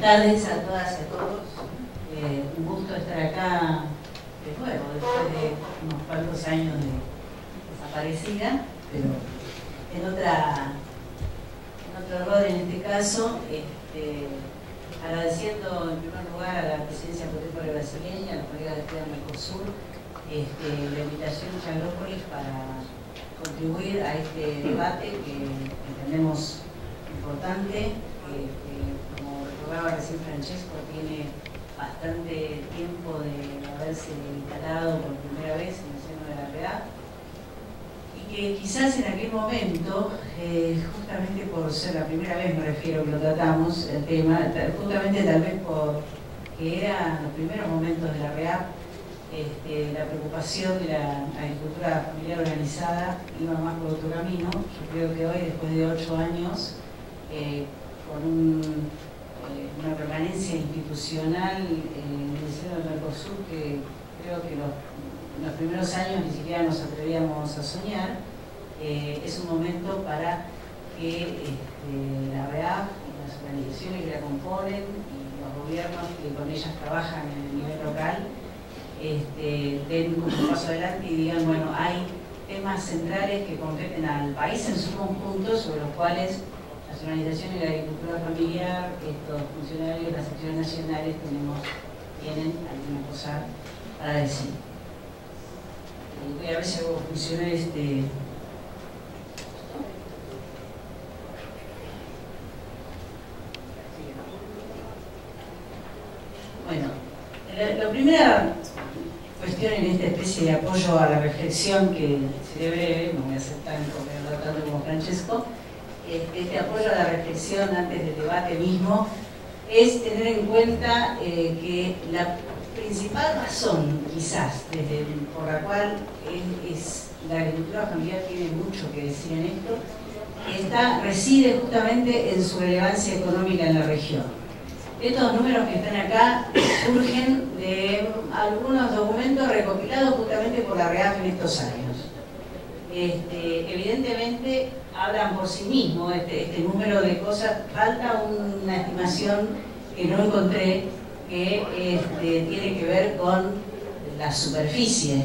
Buenas tardes a todas y a todos. Un gusto estar acá de nuevo, después de unos cuantos años de desaparecida, pero en otro rol en este caso, agradeciendo en primer lugar a la presidencia petrolera brasileña, a los colegas de FEDA Mercosur, la invitación a Chagrópolis para contribuir a este debate que entendemos importante. Como recordaba recién Francesco, tiene bastante tiempo de haberse instalado por primera vez en el seno de la REA, y que quizás en aquel momento, justamente por ser la primera vez, me refiero, que lo tratamos, el tema, justamente tal vez porque eran los primeros momentos de la REA, la preocupación de la agricultura familiar organizada iba más por otro camino. Yo creo que hoy, después de 8 años, con una permanencia institucional en el seno del Mercosur que creo que en los primeros años ni siquiera nos atrevíamos a soñar, es un momento para que la REAF y las organizaciones que la componen y los gobiernos que con ellas trabajan en el nivel local den un paso adelante y digan, bueno, hay temas centrales que competen al país en su conjunto, sobre los cuales las organizaciones de la agricultura familiar, estos funcionarios de las secciones nacionales tienen alguna cosa para decir. Voy a ver si hago funcionar Bueno, la primera cuestión en esta especie de apoyo a la reflexión, que seré breve, no voy a hacer tanto como Francesco, este apoyo a la reflexión antes del debate mismo, es tener en cuenta que la principal razón, quizás, por la cual la agricultura familiar tiene mucho que decir en esto, reside justamente en su relevancia económica en la región. Estos números que están acá surgen de algunos documentos recopilados justamente por la REAF en estos años. Evidentemente hablan por sí mismos este número de cosas. Falta una estimación que no encontré, que tiene que ver con la superficie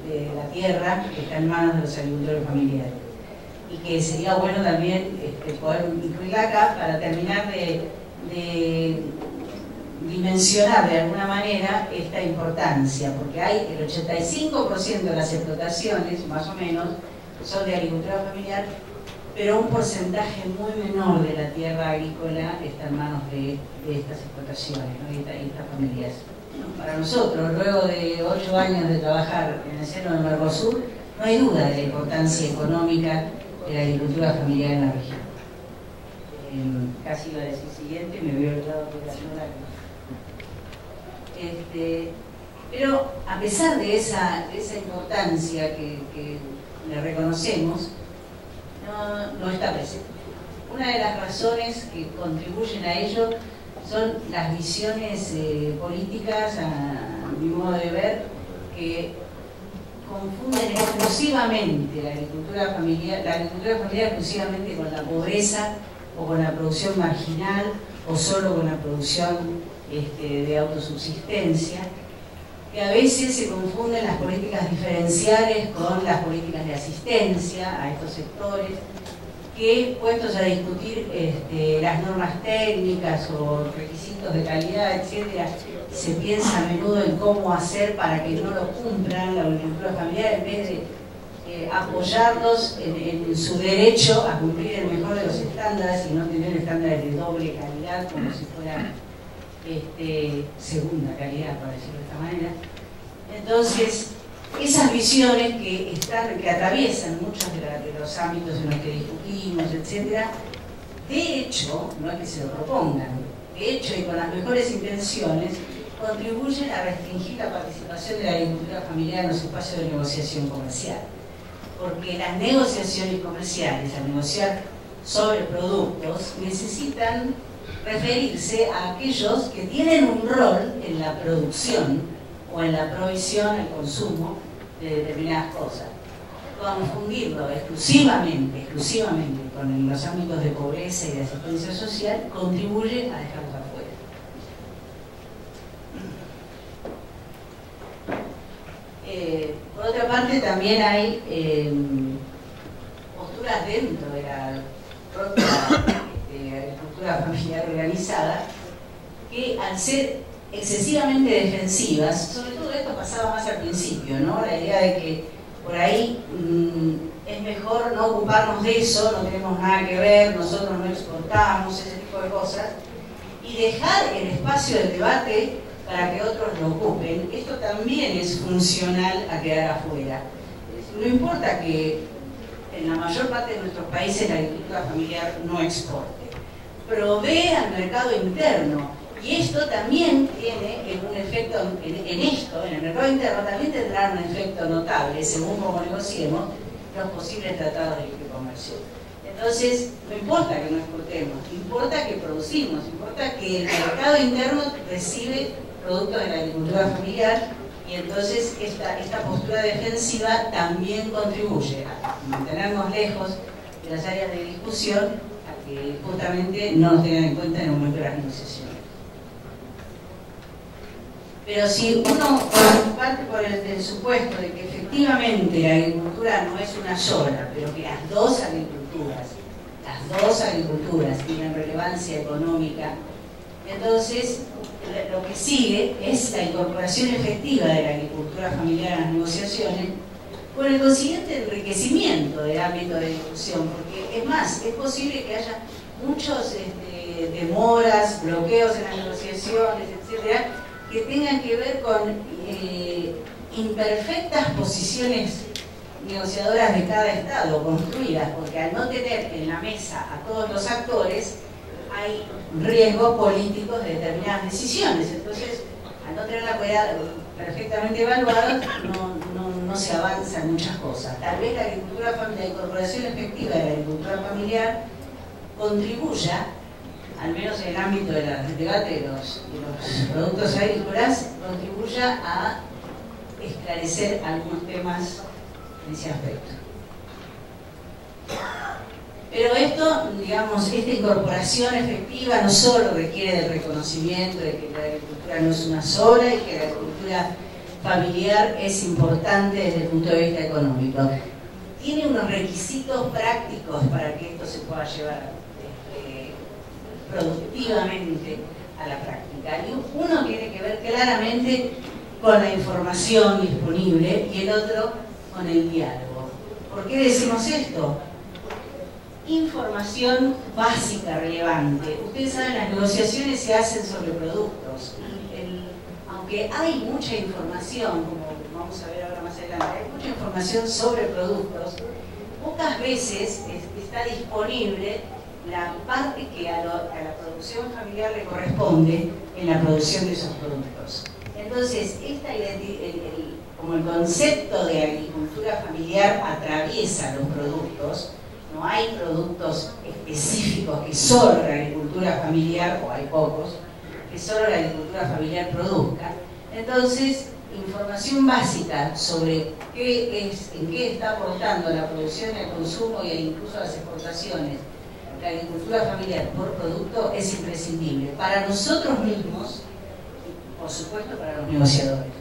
de la tierra que está en manos de los agricultores familiares, y que sería bueno también poder incluirla acá para terminar de dimensionar de alguna manera esta importancia, porque hay el 85% de las explotaciones, más o menos, son de agricultura familiar, pero un porcentaje muy menor de la tierra agrícola está en manos de estas explotaciones, ¿no? y estas familias. Para nosotros, luego de 8 años de trabajar en el seno del Mercosur, no hay duda de la importancia económica de la agricultura familiar en la región. Casi iba a decir siguiente, me había olvidado de la señora. Pero a pesar de esa importancia que le reconocemos, no está presente. Una de las razones que contribuyen a ello son las visiones políticas, a mi modo de ver, que confunden exclusivamente la agricultura familiar exclusivamente con la pobreza o con la producción marginal o solo con la producción de autosubsistencia, que a veces se confunden las políticas diferenciales con las políticas de asistencia a estos sectores, que puestos a discutir las normas técnicas o requisitos de calidad, etcétera, se piensa a menudo en cómo hacer para que no lo cumplan la agricultura familiar, en vez de apoyarlos en su derecho a cumplir el mejor de los estándares y no tener estándares de doble calidad como si fuera segunda calidad, por decirlo de esta manera. Entonces, esas visiones que atraviesan muchos de los ámbitos en los que discutimos, etcétera, de hecho, no es que se lo propongan, de hecho y con las mejores intenciones, contribuyen a restringir la participación de la agricultura familiar en los espacios de negociación comercial. Porque las negociaciones comerciales, al negociar sobre productos, necesitan referirse a aquellos que tienen un rol en la producción o en la provisión, el consumo de determinadas cosas. Confundirlo exclusivamente con los ámbitos de pobreza y de asistencia social contribuye a dejarlos afuera. parte también hay posturas dentro de la propia agricultura familiar organizada que, al ser excesivamente defensivas, sobre todo esto pasaba más al principio, ¿no? La idea de que por ahí es mejor no ocuparnos de eso, no tenemos nada que ver, nosotros no exportamos, ese tipo de cosas, y dejar el espacio del debate para que otros lo ocupen. Esto también es funcional a quedar afuera. No importa que en la mayor parte de nuestros países la agricultura familiar no exporte, provee al mercado interno, y esto también tiene un efecto, en el mercado interno también tendrá un efecto notable según cómo negociemos los posibles tratados de libre comercio. Entonces, no importa que no exportemos, importa que producimos, importa que el mercado interno recibe productos de la agricultura familiar, y entonces esta postura defensiva también contribuye a mantenernos lejos de las áreas de discusión, a que justamente no nos tengan en cuenta en el momento de las negociaciones. Pero si uno parte por el supuesto de que efectivamente la agricultura no es una sola, pero que las dos agriculturas tienen relevancia económica, entonces lo que sigue es la incorporación efectiva de la agricultura familiar a las negociaciones, con el consiguiente enriquecimiento del ámbito de discusión, porque es más, es posible que haya muchos demoras, bloqueos en las negociaciones, etcétera, que tengan que ver con imperfectas posiciones negociadoras de cada Estado construidas, porque al no tener en la mesa a todos los actores, hay riesgos políticos de determinadas decisiones. Entonces, al no tener la cualidad perfectamente evaluada, no se avanza en muchas cosas. Tal vez la incorporación efectiva de la agricultura familiar contribuya, al menos en el ámbito del debate de los productos agrícolas, contribuya a esclarecer algunos temas en ese aspecto. Pero esto, digamos, esta incorporación efectiva no solo requiere del reconocimiento de que la agricultura no es una sola y que la agricultura familiar es importante desde el punto de vista económico. Tiene unos requisitos prácticos para que esto se pueda llevar productivamente a la práctica. Y uno tiene que ver claramente con la información disponible y el otro con el diálogo. ¿Por qué decimos esto? Información básica relevante. Ustedes saben, las negociaciones se hacen sobre productos. Aunque hay mucha información, como vamos a ver ahora más adelante, hay mucha información sobre productos, pocas veces está disponible la parte que a la producción familiar le corresponde en la producción de esos productos. Entonces, como el concepto de agricultura familiar atraviesa los productos, no hay productos específicos que solo la agricultura familiar, o hay pocos, que solo la agricultura familiar produzca. Entonces, información básica sobre en qué está aportando la producción, el consumo e incluso las exportaciones la agricultura familiar por producto es imprescindible para nosotros mismos y por supuesto para los negociadores.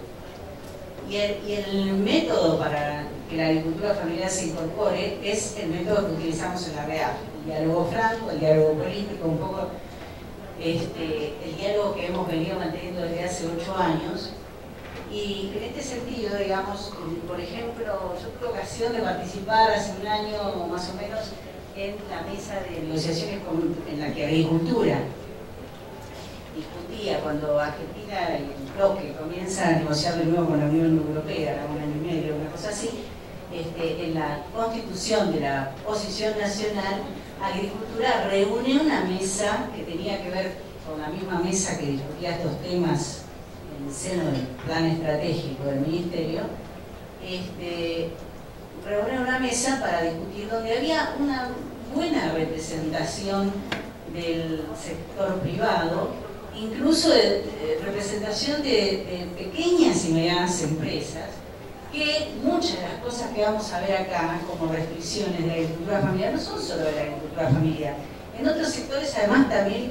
Y el método para que la agricultura familiar se incorpore es el método que utilizamos en la REAF, el diálogo franco, el diálogo político, un poco el diálogo que hemos venido manteniendo desde hace 8 años. Y en este sentido, digamos, por ejemplo, yo tuve ocasión de participar hace un año más o menos en la mesa de negociaciones en la que agricultura discutía cuando Argentina y el bloque comienza a negociar de nuevo con la Unión Europea, era un año y medio, una cosa así. En la constitución de la posición nacional, Agricultura reúne una mesa que tenía que ver con la misma mesa que discutía estos temas en el seno del plan estratégico del Ministerio. Reúne una mesa para discutir donde había una buena representación del sector privado, incluso de representación de pequeñas y medianas empresas, que muchas de las cosas que vamos a ver acá como restricciones de la agricultura familiar no son solo de la agricultura familiar. En otros sectores además también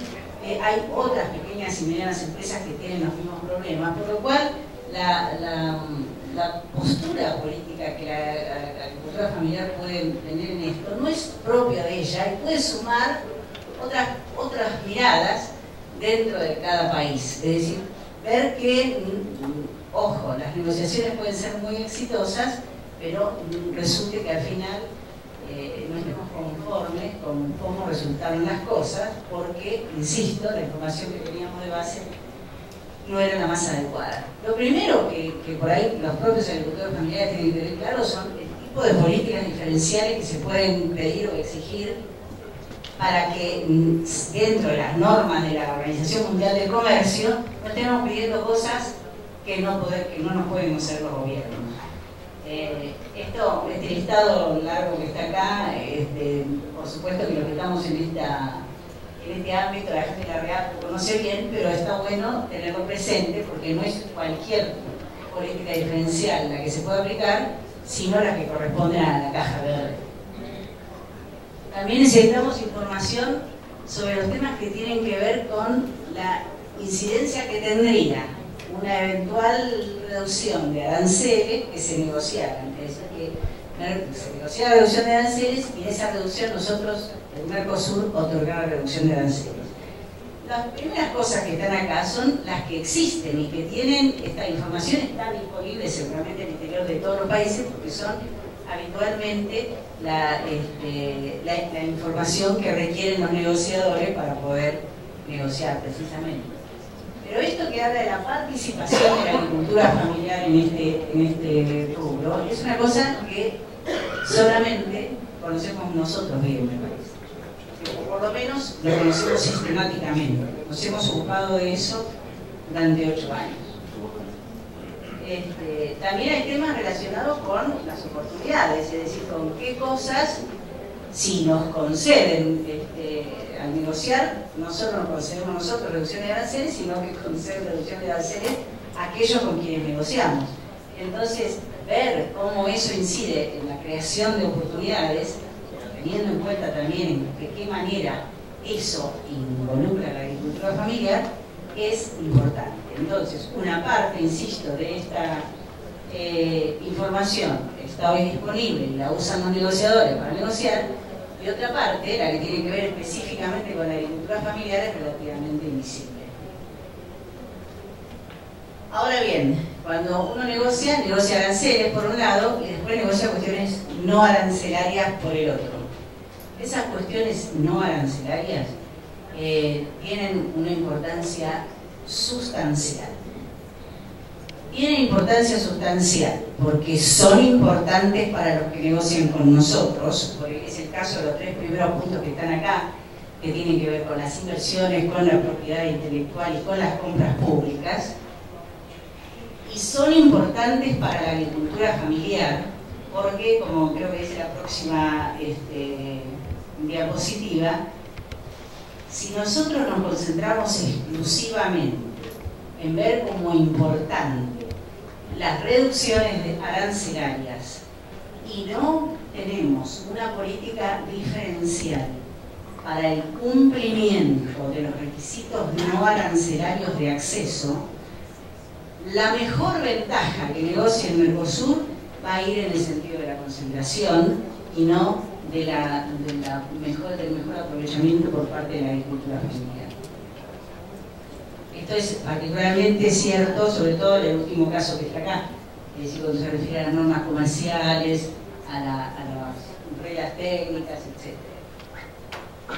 hay otras pequeñas y medianas empresas que tienen los mismos problemas, por lo cual la postura política que la agricultura familiar puede tener en esto no es propia de ella y puede sumar otras miradas dentro de cada país. Es decir, ver que, ojo, las negociaciones pueden ser muy exitosas, pero resulte que al final no estemos conformes con cómo resultaron las cosas, porque, insisto, la información que teníamos de base no era la más adecuada. Lo primero que por ahí los propios agricultores familiares tienen que tener claro son el tipo de políticas diferenciales que se pueden pedir o exigir para que dentro de las normas de la Organización Mundial del Comercio no estemos pidiendo cosas que no nos pueden hacer los gobiernos. Este listado largo que está acá, por supuesto que los que estamos en este ámbito, la gente de la REAP lo conoce bien, pero está bueno tenerlo presente porque no es cualquier política diferencial la que se puede aplicar, sino la que corresponde a la caja verde. También necesitamos información sobre los temas que tienen que ver con la incidencia que tendría una eventual reducción de aranceles que se negociaran. Es decir, que se negociara la reducción de aranceles y en esa reducción nosotros, el Mercosur, otorgara reducción de aranceles. Las primeras cosas que están acá son las que existen y que tienen, esta información está disponible seguramente en el interior de todos los países porque son habitualmente la información que requieren los negociadores para poder negociar precisamente. Pero esto que habla de la participación de la agricultura familiar en este rubro es una cosa que solamente conocemos nosotros bien, me parece. O por lo menos lo conocemos sistemáticamente. Nos hemos ocupado de eso durante 8 años. También hay temas relacionados con las oportunidades, es decir, con qué cosas, si nos conceden al negociar, no solo nos concedemos nosotros reducción de aranceles, sino que conceden reducción de aranceles a aquellos con quienes negociamos. Entonces, ver cómo eso incide en la creación de oportunidades, teniendo en cuenta también de qué manera eso involucra a la agricultura familiar, es importante. Entonces, una parte, insisto, de esta información está hoy disponible y la usan los negociadores para negociar, y otra parte, la que tiene que ver específicamente con la agricultura familiar, es relativamente invisible. Ahora bien, cuando uno negocia aranceles por un lado y después negocia cuestiones no arancelarias por el otro. Esas cuestiones no arancelarias tienen una importancia sustancial. Tienen importancia sustancial porque son importantes para los que negocian con nosotros, porque es el caso de los 3 primeros puntos que están acá, que tienen que ver con las inversiones, con la propiedad intelectual y con las compras públicas, y son importantes para la agricultura familiar, porque, como creo que dice la próxima diapositiva, si nosotros nos concentramos exclusivamente en ver como importante las reducciones arancelarias y no tenemos una política diferencial para el cumplimiento de los requisitos no arancelarios de acceso, la mejor ventaja que negocie el Mercosur va a ir en el sentido de la concentración y no del mejor aprovechamiento por parte de la agricultura familiar. Esto es particularmente cierto, sobre todo en el último caso que está acá, es decir, cuando se refiere a las normas comerciales, a las reglas técnicas, etc.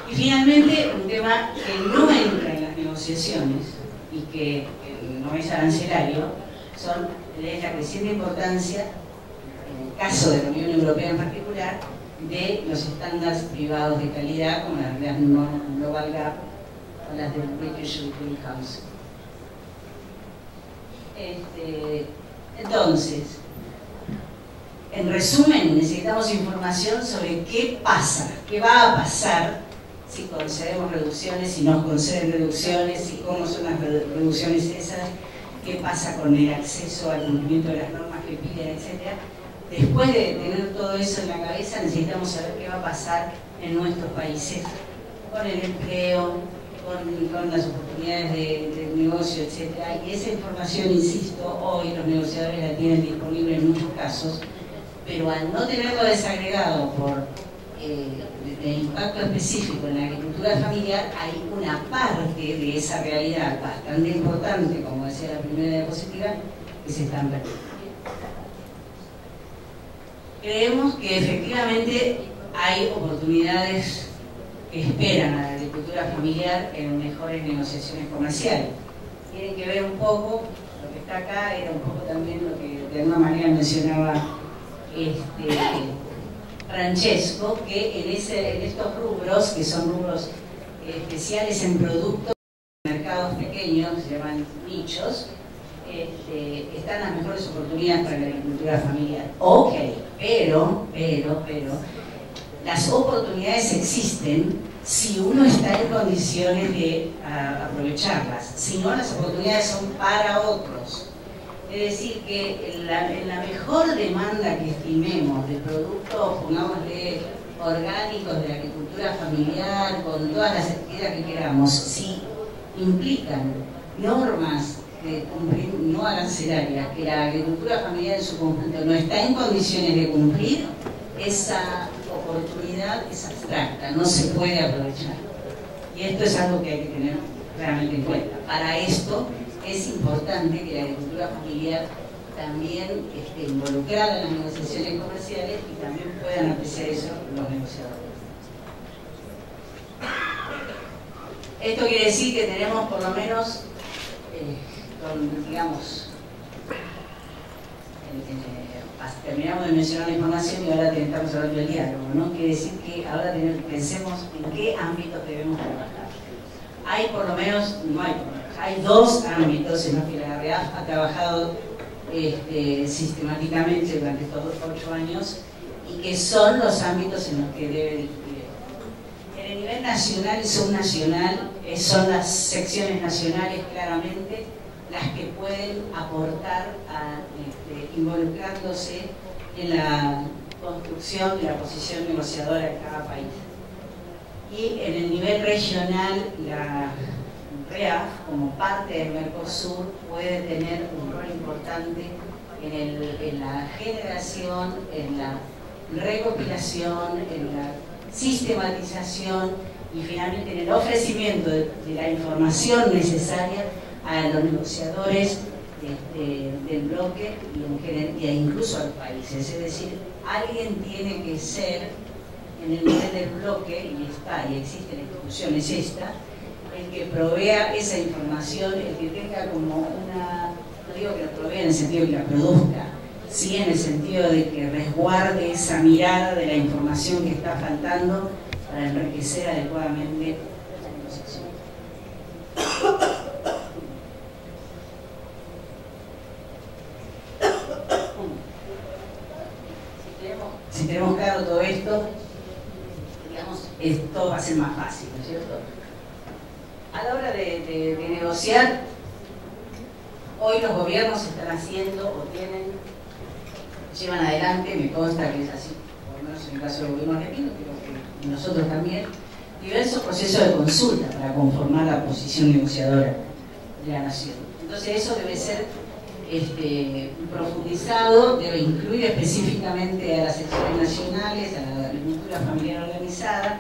Y finalmente, un tema que no entra en las negociaciones y que no es arancelario, es la creciente importancia, en el caso de la Unión Europea en particular, de los estándares privados de calidad, como las reglas Global Gap o las del British Retail Council. Entonces, en resumen, necesitamos información sobre qué pasa, qué va a pasar si concedemos reducciones, si nos conceden reducciones, y cómo son las reducciones esas, qué pasa con el acceso al cumplimiento de las normas que piden, etc. Después de tener todo eso en la cabeza, necesitamos saber qué va a pasar en nuestros países con el empleo, con las oportunidades de negocio, etc. Y esa información, insisto, hoy los negociadores la tienen disponible en muchos casos, pero al no tenerlo desagregado por el impacto específico en la agricultura familiar, hay una parte de esa realidad bastante importante, como decía la primera diapositiva, que se están perdiendo. Creemos que efectivamente hay oportunidades que esperan a la agricultura familiar en mejores negociaciones comerciales. Tienen que ver un poco, lo que está acá era un poco también lo que de alguna manera mencionaba Francesco, que en estos rubros, que son rubros especiales en productos, mercados pequeños, se llaman nichos, están las mejores oportunidades para la agricultura familiar. Ok, pero, las oportunidades existen si uno está en condiciones de aprovecharlas. Si no, las oportunidades son para otros. Es decir, que en la mejor demanda que estimemos de productos, pongámosle, orgánicos de la agricultura familiar, con todas las etiquetas que queramos, si implican normas de cumplir, no arancelarias, que la agricultura familiar en su conjunto no está en condiciones de cumplir, esa oportunidad es abstracta, no se puede aprovechar. Y esto es algo que hay que tener realmente en cuenta. Para esto es importante que la agricultura familiar también esté involucrada en las negociaciones comerciales y también puedan apreciar eso los negociadores. Esto quiere decir que tenemos por lo menos, digamos, terminamos de mencionar la información y ahora estamos hablando del diálogo, ¿no? Quiere decir que ahora pensemos en qué ámbitos debemos trabajar. Hay por lo menos, no hay por lo menos, hay dos ámbitos en los que la REAF ha trabajado sistemáticamente durante estos 8 años y que son los ámbitos en los que debe discutir. En el nivel nacional y subnacional son las secciones nacionales claramente las que pueden aportar involucrándose en la construcción de la posición negociadora de cada país. Y en el nivel regional, la REAF, como parte del Mercosur, puede tener un rol importante en la generación, en la recopilación, en la sistematización y finalmente en el ofrecimiento de la información necesaria a los negociadores del bloque y incluso a los países. Es decir, alguien tiene que ser en el nivel del bloque, y existe la institución, es esta, el que provea esa información, el que tenga como una, no digo que la provea en el sentido de que la produzca, sí en el sentido de que resguarde esa mirada de la información que está faltando para enriquecer adecuadamente la negociación. Si tenemos claro todo esto, digamos, esto va a ser más fácil, ¿no es cierto? A la hora de negociar, hoy los gobiernos están haciendo o llevan adelante, me consta que es así, por lo menos en el caso del gobierno argentino, creo que nosotros también, diversos procesos de consulta para conformar la posición negociadora de la nación. Entonces eso debe ser profundizado, debe incluir específicamente a las secciones nacionales, a la agricultura familiar organizada,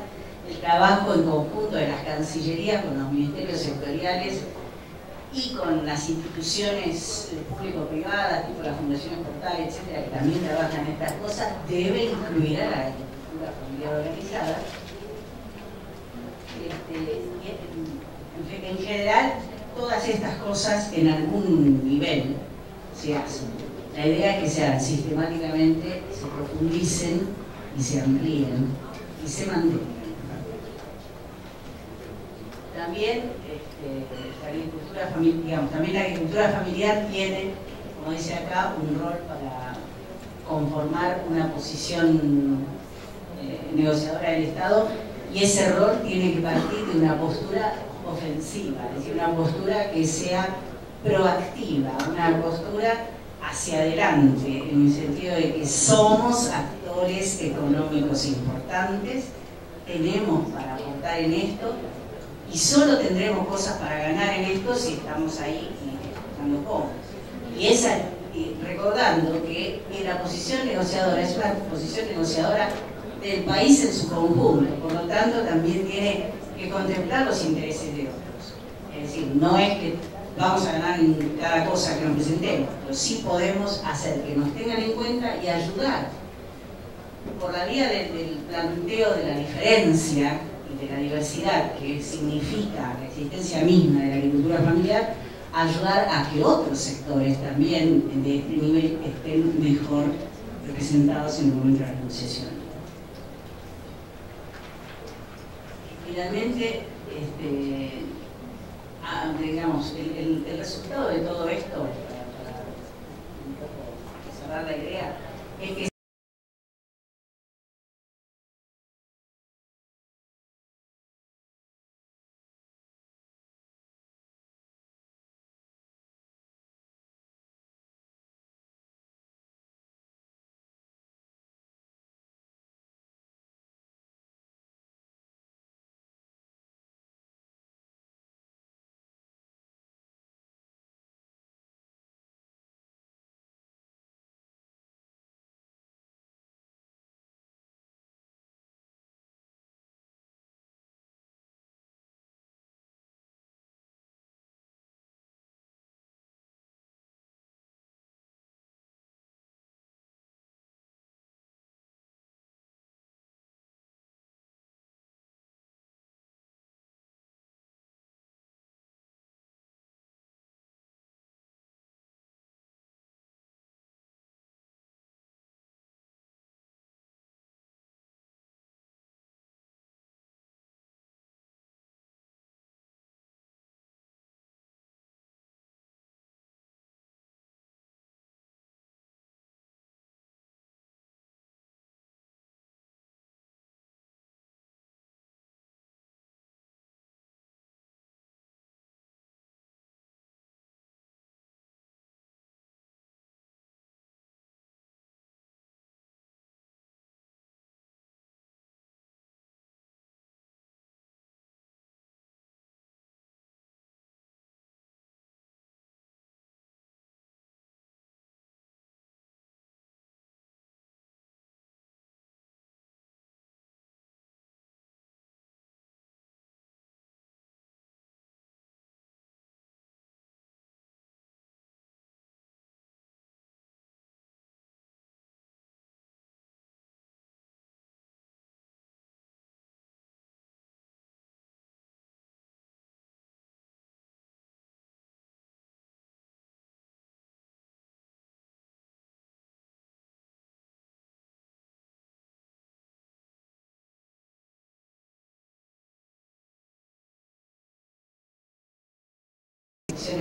el trabajo en conjunto de las cancillerías con los ministerios sectoriales y con las instituciones público-privadas, tipo las fundaciones portales, etcétera, que también trabajan en estas cosas, debe incluir a la agricultura familiar organizada. En general, todas estas cosas en algún nivel se hacen. La idea es que se hagan sistemáticamente, se profundicen y se amplíen y se mantengan. También la agricultura familiar tiene, como dice acá, un rol para conformar una posición negociadora del Estado, y ese rol tiene que partir de una postura ofensiva, es decir, una postura que sea proactiva, una postura hacia adelante, en el sentido de que somos actores económicos importantes, tenemos para aportar en esto Y solo tendremos cosas para ganar en esto si estamos ahí dando cómodos. Y recordando que la posición negociadora es una posición negociadora del país en su conjunto, por lo tanto también tiene que contemplar los intereses de otros. Es decir, no es que vamos a ganar en cada cosa que nos presentemos, pero sí podemos hacer que nos tengan en cuenta y ayudar por la vía del planteo de la diferencia y de la diversidad que significa la existencia misma de la agricultura familiar, ayudar a que otros sectores también de este nivel estén mejor representados en el momento de la negociación. Finalmente, digamos, el resultado de todo esto, para un poco cerrar la idea, es que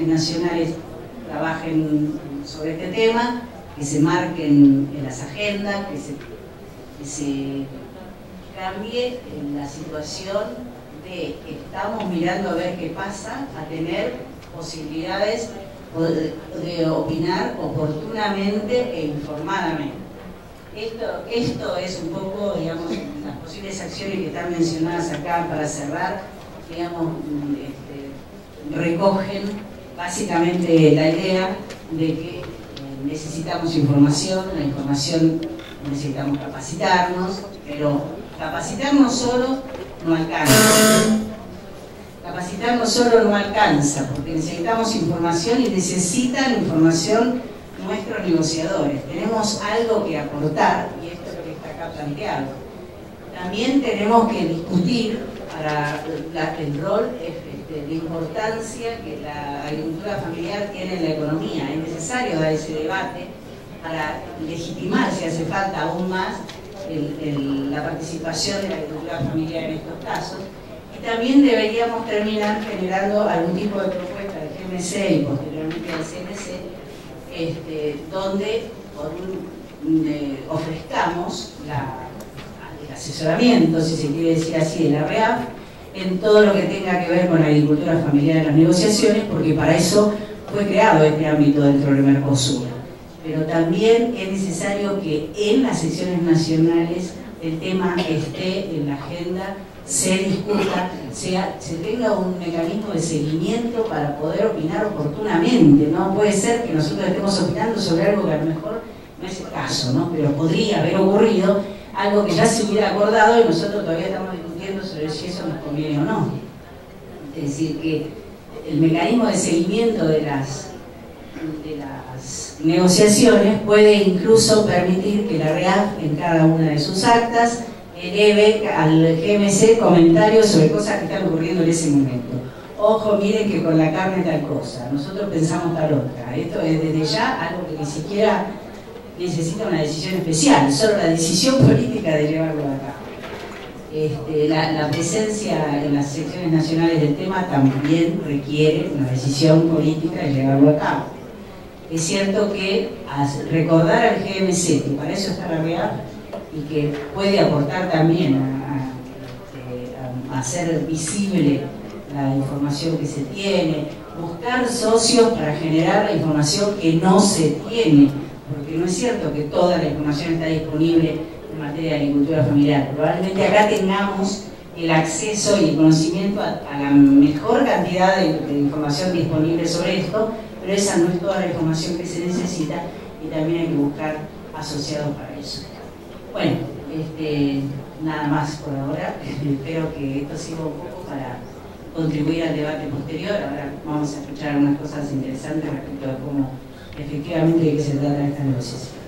nacionales trabajen sobre este tema, que se marquen en las agendas, que se cambie la situación de que estamos mirando a ver qué pasa, a tener posibilidades de opinar oportunamente e informadamente. Esto es un poco, digamos, las posibles acciones que están mencionadas acá para cerrar, digamos, recogen básicamente la idea de que necesitamos información, la información necesitamos capacitarnos, pero capacitarnos solo no alcanza. Capacitarnos solo no alcanza, porque necesitamos información y necesitan información nuestros negociadores. Tenemos algo que aportar, y esto es lo que está acá planteado. También tenemos que discutir para el rol, la importancia que la agricultura familiar tiene en la economía. Es necesario dar ese debate para legitimar, si hace falta aún más, la participación de la agricultura familiar en estos casos. Y también deberíamos terminar generando algún tipo de propuesta del GMC y posteriormente del CNC, donde ofrezcamos el asesoramiento, si se quiere decir así, de la REAF en todo lo que tenga que ver con la agricultura familiar en las negociaciones, porque para eso fue creado este ámbito dentro del Mercosur. Pero también es necesario que en las secciones nacionales el tema esté en la agenda, se discuta, se tenga un mecanismo de seguimiento para poder opinar oportunamente. No puede ser que nosotros estemos opinando sobre algo que a lo mejor no es el caso, ¿no? Pero podría haber ocurrido algo que ya se hubiera acordado y nosotros todavía estamos discutiendo sobre si eso nos conviene o no. Es decir, que el mecanismo de seguimiento de las negociaciones puede incluso permitir que la REAF en cada una de sus actas eleve al GMC comentarios sobre cosas que están ocurriendo en ese momento. Ojo, miren que con la carne tal cosa, nosotros pensamos tal otra. Esto es desde ya algo que ni siquiera necesita una decisión especial, solo la decisión política de llevarlo a cabo. La presencia en las secciones nacionales del tema también requiere una decisión política de llevarlo a cabo. Es cierto que recordar al GMC, que para eso está la REAF, y que puede aportar también a hacer visible la información que se tiene, buscar socios para generar la información que no se tiene, porque no es cierto que toda la información está disponible en materia de agricultura familiar. Probablemente acá tengamos el acceso y el conocimiento a la mejor cantidad de información disponible sobre esto, pero esa no es toda la información que se necesita y también hay que buscar asociados para eso. Bueno, nada más por ahora. Espero que esto sirva un poco para contribuir al debate posterior. Ahora vamos a escuchar unas cosas interesantes respecto a cómo efectivamente de qué se trata esta negociación.